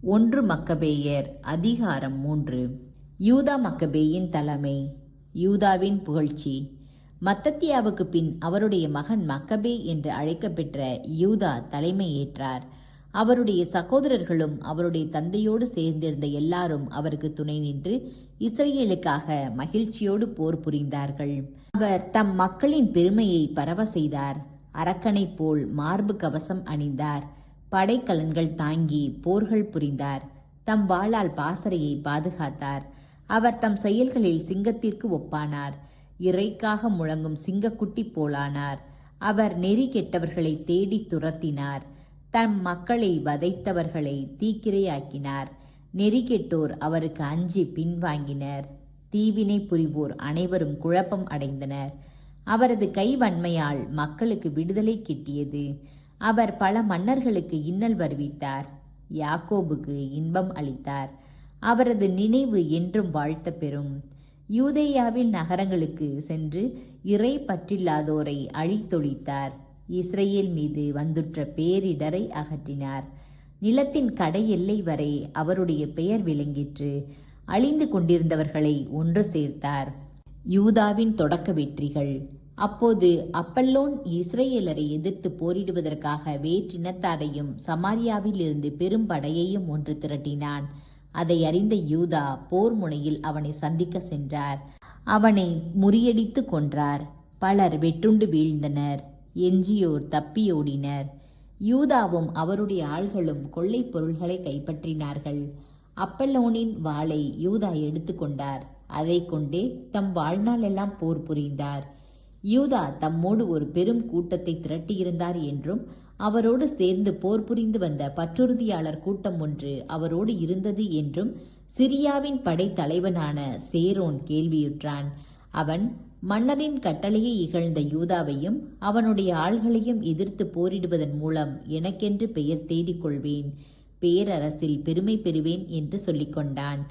ஒன்று மக்கபேயர் அதிகாரம் 3. யூதா மக்கபேயின் தலைமை. யூதாவின் புகழ்ச்சி. மத்தத்தியாவுக்கு பின் அவருடைய மகன் மக்கபே என்று அழைக்கப்பெற்ற யூதா தலைமையேற்றார். அவருடைய சகோதரர்களும் அவருடைய தந்தையோடு சேர்ந்திருந்த எல்லாரும் அவருக்கு துணை நின்று இஸ்ரேலுக்காக மகிழ்ச்சியோடு போர் புரிந்தார்கள். அவர் தம் மக்களின் பெருமையை பரவ செய்தார். அரக்கனை போல் மார்பு கவசம் அணிந்தார். படைக்கலன்கள் தாங்கி போர்கள் புரிந்தார். தம் வாளால் பாசறையை பாதுகாத்தார். அவர் தம் செயல்களில் சிங்கத்திற்கு ஒப்பானார். இறைக்காக முழங்கும் சிங்கக்குட்டி போலானார். அவர் நெறி கெட்டவர்களை தேடி துரத்தினார். தம் மக்களை வதைத்தவர்களை தீக்கிரையாக்கினார். நெறி கெட்டோர் அவருக்கு அஞ்சி பின்வாங்கினர். தீவினை புரிவோர் அனைவரும் குழப்பம் அடைந்தனர். அவரது கைவன்மையால் மக்களுக்கு விடுதலை கிட்டியது. அவர் பல மன்னர்களுக்கு இன்னல் வருவித்தார். யாக்கோபுக்கு இன்பம் அளித்தார். அவரது நினைவு என்றும் வாழ்த்த பெறும். யூதேயாவில் நகரங்களுக்கு சென்று இறை பற்றில்லாதோரை அழித்தொழித்தார். இஸ்ரேல் மீது வந்துற்ற பேரிடரை அகற்றினார். நிலத்தின் கடை எல்லை வரை அவருடைய பெயர் விளங்கிற்று. அழிந்து கொண்டிருந்தவர்களை ஒன்று சேர்த்தார். யூதாவின் தொடக்க வெற்றிகள். அப்போது அப்பல்லோன் இஸ்ரேலரை எதிர்த்து போரிடுவதற்காக வேற்றினத்தாரையும் சமாரியாவில் இருந்து பெரும் படையையும் ஒன்று திரட்டினான். அதை அறிந்த யூதா போர் முனையில் அவனை சந்திக்க சென்றார். அவனை முறியடித்து கொன்றார். பலர் வெட்டுண்டு வீழ்ந்தனர். எஞ்சியோர் தப்பியோடினர். யூதாவும் அவருடைய ஆள்களும் கொள்ளை பொருள்களை கைப்பற்றினார்கள். அப்பல்லோனின் வாளை யூதா எடுத்துக்கொண்டார். அதை கொண்டே தம் வாழ்நாள் எல்லாம் போர் புரிந்தார். யூதா தம்மோடு ஒரு பெரும் கூட்டத்தை திரட்டியிருந்தார் என்றும் அவரோடு சேர்ந்து போர் புரிந்து வந்த பற்றுறுதியாளர் கூட்டம் ஒன்று அவரோடு இருந்தது என்றும் சிரியாவின் படை தலைவனான சேரோன் கேள்வியுற்றான். அவன் மன்னரின் கட்டளையை இகழ்ந்த யூதாவையும் அவனுடைய ஆள்களையும் எதிர்த்து போரிடுவதன் மூலம் எனக்கென்று பெயர் தேடிக்கொள்வேன், பேரரசில் பெருமை பெறுவேன் என்று சொல்லிக்கொண்டான்.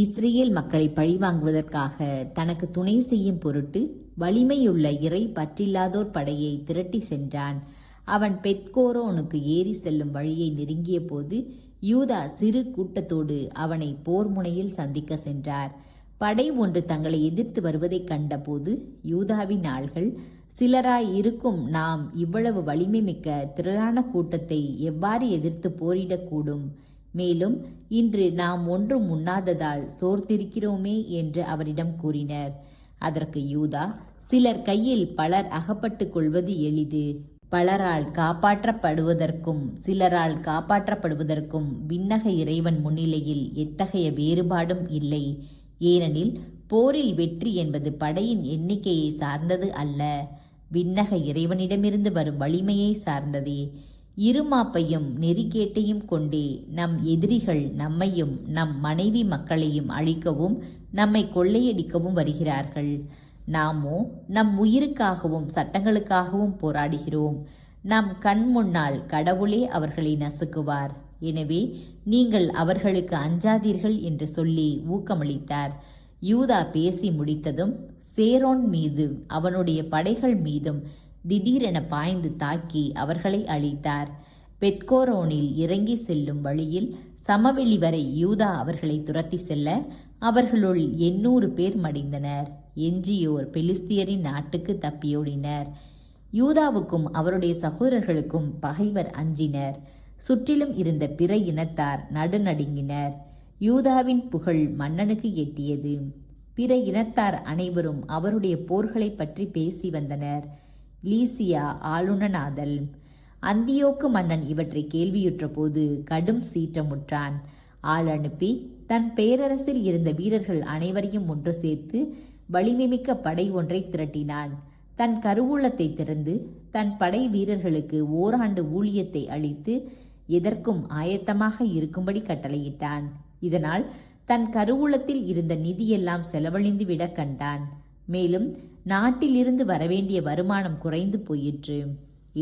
இஸ்ரேல் மக்களை பழிவாங்குவதற்காக தனக்கு துணை செய்யும் பொருட்டு வலிமையுள்ள இறை பற்றில்லாதோர் படையை திரட்டி சென்றான். அவன் பெத்கோரோனுக்கு ஏறி செல்லும் வழியை நெருங்கிய போது யூதா சிறு கூட்டத்தோடு அவனை போர் முனையில் சந்திக்க சென்றார். படை ஒன்று தங்களை எதிர்த்து வருவதைக் கண்டபோது யூதாவின் ஆள்கள், சிலராய் இருக்கும் நாம் இவ்வளவு வலிமை மிக்க திரளான கூட்டத்தை எவ்வாறு எதிர்த்து போரிடக்கூடும்? மேலும் இன்று நாம் ஒன்றும் உண்ணாததால் சோர்ந்திருக்கிறோமே என்று அவரிடம் கூறினர். அதற்கு யூதா, சிலர் கையில் பலர் அகப்பட்டுக் கொள்வது எளிது. பலரால் காப்பாற்றப்படுவதற்கும் சிலரால் காப்பாற்றப்படுவதற்கும் விண்ணக இறைவன் முன்னிலையில் எத்தகைய வேறுபாடும் இல்லை. ஏனெனில் போரில் வெற்றி என்பது படையின் எண்ணிக்கையை சார்ந்தது அல்ல, விண்ணக இறைவனிடமிருந்து வரும் வலிமையை சார்ந்ததே. இருமாப்பையும் நெறிகேட்டையும் கொண்டே நம் எதிரிகள் நம்மையும் நம் மனைவி மக்களையும் அழிக்கவும் நம்மை கொள்ளையடிக்கவும் வருகிறார்கள். நாமோ நம் உயிருக்காகவும் சட்டங்களுக்காகவும் போராடுகிறோம். நம் கண் முன்னால் கடவுளே அவர்களை நசுக்குவார். எனவே நீங்கள் அவர்களுக்கு அஞ்சாதீர்கள் என்று சொல்லி ஊக்கமளித்தார். யூதா பேசி முடித்ததும் சேரோன் மீது அவனுடைய படைகள் மீதும் திடீரென பாய்ந்து தாக்கி அவர்களை அழித்தார். பெத்கோரோனில் இறங்கி செல்லும் வழியில் சமவெளி வரை யூதா அவர்களை துரத்தி செல்ல அவர்களுள் 800 பேர் மடிந்தனர். எஞ்சியோர் பெலிஸ்தியரின் நாட்டுக்கு தப்பியோடினர். யூதாவுக்கும் அவருடைய சகோதரர்களுக்கும் பகைவர் அஞ்சினர். சுற்றிலும் இருந்த பிற இனத்தார் நடுநடுங்கினர். யூதாவின் புகழ் மன்னனுக்கு எட்டியது. பிற இனத்தார் அனைவரும் அவருடைய போர்களை பற்றி பேசி வந்தனர். லீசியா ஆளுநனாதல். அந்தியோக்கு மன்னன் இவற்றை கேள்வியுற்ற போது கடும் சீற்றமுற்றான். ஆள் அனுப்பி தன் பேரரசில் இருந்த வீரர்கள் அனைவரையும் ஒன்று சேர்த்து வலிமைமிக்க படை ஒன்றை திரட்டினான். தன் கருவூலத்தை திறந்து தன் படை வீரர்களுக்கு ஓராண்டு ஊழியத்தை அளித்து எதற்கும் ஆயத்தமாக இருக்கும்படி கட்டளையிட்டான். இதனால் தன் கருவூலத்தில் இருந்த நிதியெல்லாம் செலவழிந்து விட கண்டான். மேலும் நாட்டிலிருந்து வரவேண்டிய வருமானம் குறைந்து போயிற்று.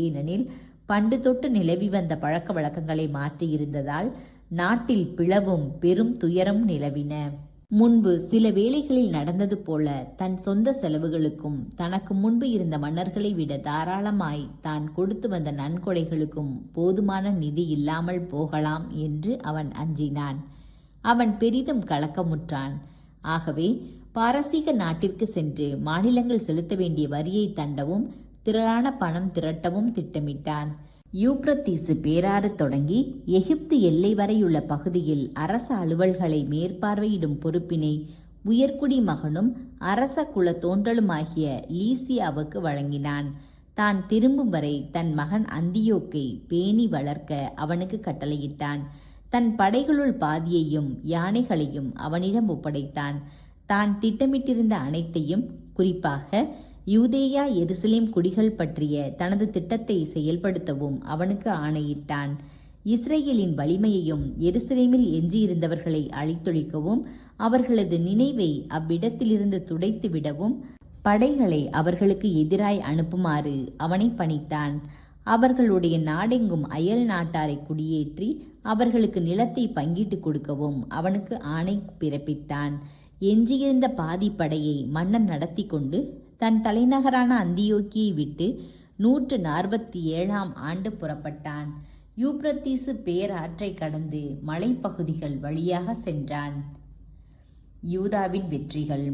ஏனெனில் பண்டு தொட்டு நிலவி வந்த பழக்க வழக்கங்களை மாற்றியிருந்ததால் நாட்டில் பிளவும் பெரும் துயரம் நிலவின. முன்பு சில வேளைகளில் நடந்தது போல தன் சொந்த செலவுகளுக்கும் தனக்கு முன்பு இருந்த மன்னர்களை விட தாராளமாய் தான் கொடுத்து வந்த நன்கொடைகளுக்கும் போதுமான நிதி இல்லாமல் போகலாம் என்று அவன் அஞ்சினான். அவன் பெரிதும் கலக்கமுற்றான். ஆகவே பாரசீக நாட்டிற்கு சென்று மாநிலங்கள் செலுத்த வேண்டிய வரியை தண்டவும் திரளான பணம் திரட்டவும் திட்டமிட்டான். யூப்ரத்தீசு பேராறு தொடங்கி எகிப்து எல்லை வரையுள்ள பகுதியில் அரச அலுவல்களை மேற்பார்வையிடும் பொறுப்பினை உயர்குடி மகனும் அரச குல தோன்றலுமாகிய லீசியாவுக்கு வழங்கினான். தான் திரும்பும் வரை தன் மகன் அந்தியோக்கை பேணி வளர்க்க அவனுக்கு கட்டளையிட்டான். தன் படைகளுள் பாதியையும் யானைகளையும் அவனிடம் ஒப்படைத்தான். தான் திட்டமிட்டிருந்த அனைத்தையும், குறிப்பாக யூதேயா எருசலேம் குடிகள் பற்றிய தனது திட்டத்தை செயல்படுத்தவும் அவனுக்கு ஆணையிட்டான். இஸ்ரேலின் வலிமையையும் எருசலேமில் எஞ்சியிருந்தவர்களை அழித்தொழிக்கவும் அவர்களது நினைவை அவ்விடத்திலிருந்து துடைத்து விடவும் படைகளை அவர்களுக்கு எதிராய் அனுப்புமாறு அவனை பணித்தான். அவர்களுடைய நாடெங்கும் அயல் நாட்டாரை குடியேற்றி அவர்களுக்கு நிலத்தை பங்கிட்டு கொடுக்கவும் அவனுக்கு ஆணை பிறப்பித்தான். எஞ்சியிருந்த பாதி படையை மன்னன் நடத்தி கொண்டு தன் தலைநகரான அந்தியோக்கியை விட்டு 147ஆம் ஆண்டு புறப்பட்டான். யூப்ரத்தீசு பேராற்றை கடந்து மலைப்பகுதிகள் வழியாக சென்றான். யூதாவின் வெற்றிகள்.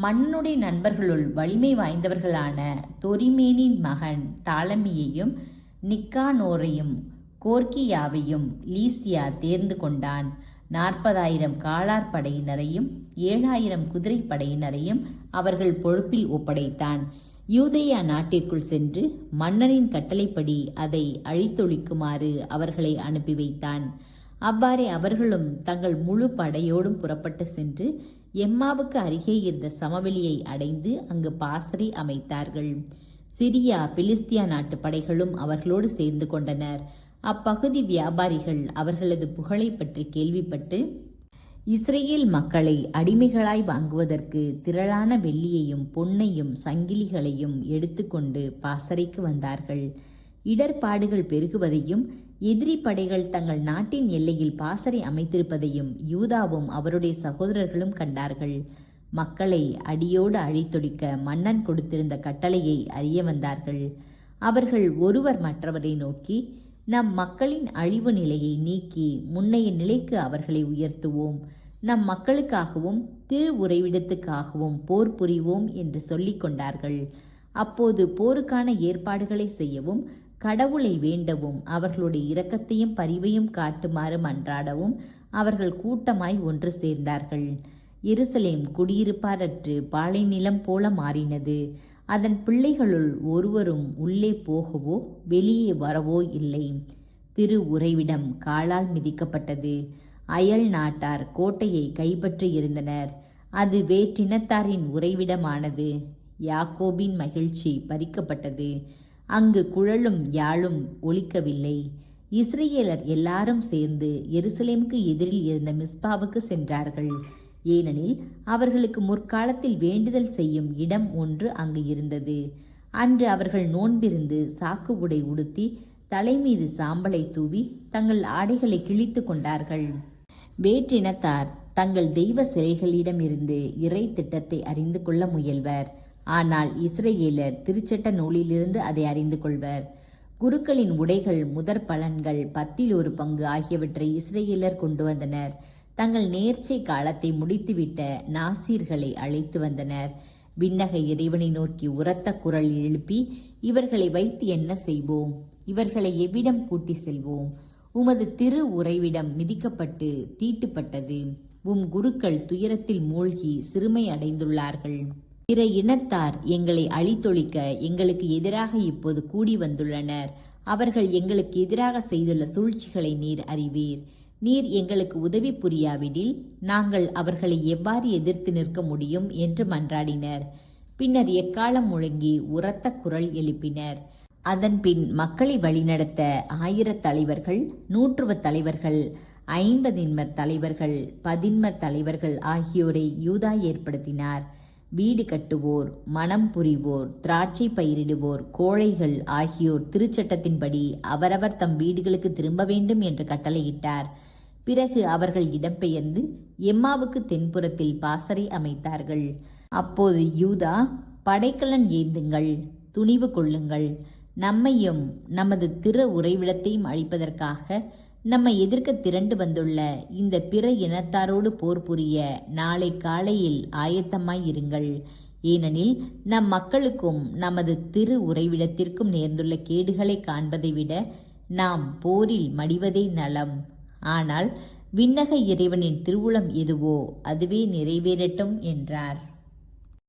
மன்னனுடைய நண்பர்களுள் வலிமை வாய்ந்தவர்களான தொரிமேனின் மகன் தாலமியையும் நிக்கானோரையும் கோர்கியாவையும் லீசியா தேர்ந்து கொண்டான். 40,000 காலார் படையினரையும் 7,000 குதிரை படையினரையும் அவர்கள் பொறுப்பில் ஒப்படைத்தான். யூதேயா நாட்டிற்குள் சென்று மன்னனின் கட்டளைப்படி அதை அழித்தொழிக்குமாறு அவர்களை அனுப்பி வைத்தான். அவ்வாறே அவர்களும் தங்கள் முழு படையோடும் புறப்பட்டு சென்று எம்மாவுக்கு அருகே இருந்த சமவெளியை அடைந்து அங்கு பாசறை அமைத்தார்கள். சிரியா பிலிஸ்தியா நாட்டு படைகளும் அவர்களோடு சேர்ந்து கொண்டனர். அப்பகுதி வியாபாரிகள் அவர்களது புகழை பற்றி கேள்விப்பட்டு இஸ்ரேல் மக்களை அடிமைகளாய் வாங்குவதற்கு திரளான வெள்ளியையும் பொன்னையும் சங்கிலிகளையும் எடுத்துக்கொண்டு பாசறைக்கு வந்தார்கள். இடர்பாடுகள் பெருகுவதையும் எதிரி படைகள் தங்கள் நாட்டின் எல்லையில் பாசறை அமைத்திருப்பதையும் யூதாவும் அவருடைய சகோதரர்களும் கண்டார்கள். மக்களை அடியோடு அழித்தொழிக்க மன்னன் கொடுத்திருந்த கட்டளையை அறிய வந்தார்கள். அவர்கள் ஒருவர் மற்றவரை நோக்கி, நம் மக்களின் அழிவு நிலையை நீக்கி முன்னைய நிலைக்கு அவர்களை உயர்த்துவோம், நம் மக்களுக்காகவும் திரு உறைவிடத்துக்காகவும் போர் புரிவோம் என்று சொல்லிக் கொண்டார்கள். அப்போது போருக்கான ஏற்பாடுகளை செய்யவும் கடவுளை வேண்டவும் அவர்களுடைய இரக்கத்தையும் பரிவையும் காட்டுமாறு மன்றாடவும் அவர்கள் கூட்டமாய் ஒன்று சேர்ந்தார்கள். எருசலேம் குடியிருப்பாரற்று பாலை நிலம் போல மாறினது. அதன் பிள்ளைகளுள் ஒருவரும் உள்ளே போகவோ வெளியே வரவோ இல்லை. திரு உறைவிடம் காலால் மிதிக்கப்பட்டது. அயல் நாட்டார் கோட்டையை கைப்பற்றி இருந்தனர். அது வேற்றினத்தாரின் உறைவிடமானது. யாக்கோபின் மகிழ்ச்சி பறிக்கப்பட்டது. அங்கு குழலும் யாழும் ஒலிக்கவில்லை. இஸ்ரேலர் எல்லாரும் சேர்ந்து எருசலேமுக்கு எதிரில் இருந்த மிஸ்பாவுக்கு சென்றார்கள். ஏனெனில் அவர்களுக்கு முற்காலத்தில் வேண்டுதல் செய்யும் இடம் ஒன்று அங்கு இருந்தது. அன்று அவர்கள் நோன்பிருந்து சாக்கு உடை உடுத்தி தலைமீது சாம்பலை தூவி தங்கள் ஆடைகளை கிழித்து கொண்டார்கள். வேற்றினத்தார் தங்கள் தெய்வ சிலைகளிடமிருந்து இறை திட்டத்தை அறிந்து கொள்ள முயல்வர். ஆனால் இஸ்ரேலர் திருச்சட்ட நூலிலிருந்து அதை அறிந்து கொள்வர். குருக்களின் உடைகள், முதற் பலன்கள், 10 பங்கு ஆகியவற்றை இஸ்ரேலர் கொண்டு வந்தனர். தங்கள் நேர்ச்சை காலத்தை முடித்துவிட்ட நாசீர்களை அழைத்து வந்தனர். விண்ணக இறைவனை நோக்கி உரத்த குரல் எழுப்பி, இவர்களை வைத்து என்ன செய்வோம்? இவர்களை எவ்விடம் கூட்டி செல்வோம்? உமது திரு உறைவிடம் மிதிக்கப்பட்டு தீட்டுப்பட்டது. உம் குருக்கள் துயரத்தில் மூழ்கி சிறுமை அடைந்துள்ளார்கள். பிற இனத்தார் எங்களை அழித்தொழிக்க எங்களுக்கு எதிராக இப்போது கூடி வந்துள்ளனர். அவர்கள் எங்களுக்கு எதிராக செய்துள்ள சூழ்ச்சிகளை நீர் அறிவீர். நீர் எங்களுக்கு உதவி புரியாவிடில் நாங்கள் அவர்களை எவ்வாறு எதிர்த்து நிற்க முடியும் என்று மன்றாடினர். பின்னர் எக்காலம் முழங்கி உரத்த குரல் எழுப்பினர். அதன்பின் மக்களை வழிநடத்த 1000 தலைவர்கள், 100 தலைவர்கள், 50 தலைவர்கள், 10 தலைவர்கள் ஆகியோரை யூதா ஏற்படுத்தினார். வீடு கட்டுவோர், மனம் புரிவோர், திராட்சை பயிரிடுவோர், கோழைகள் ஆகியோர் திருச்சட்டத்தின்படி அவரவர் தம் வீடுகளுக்கு திரும்ப வேண்டும் என்று கட்டளையிட்டார். பிறகு அவர்கள் இடம்பெயர்ந்து எம்மாவுக்கு தென்புறத்தில் பாசறை அமைத்தார்கள். அப்போது யூதா, படைக்கலன் ஏந்துங்கள், துணிவு கொள்ளுங்கள், நம்மையும் நமது திற உறைவிடத்தையும் அழிப்பதற்காக நம்மை எதிர்க்க திரண்டு வந்துள்ள இந்த பிற இனத்தாரோடு போர் புரிய நாளை காலையில் ஆயத்தமாயிருங்கள். ஏனெனில் நம் மக்களுக்கும் நமது திரு உறைவிடத்திற்கும் நேர்ந்துள்ள கேடுகளை காண்பதை விட நாம் போரில் மடிவதே நலம். ஆனால் விண்ணக இறைவனின் திருவுளம் எதுவோ அதுவே நிறைவேறட்டும் என்றார்.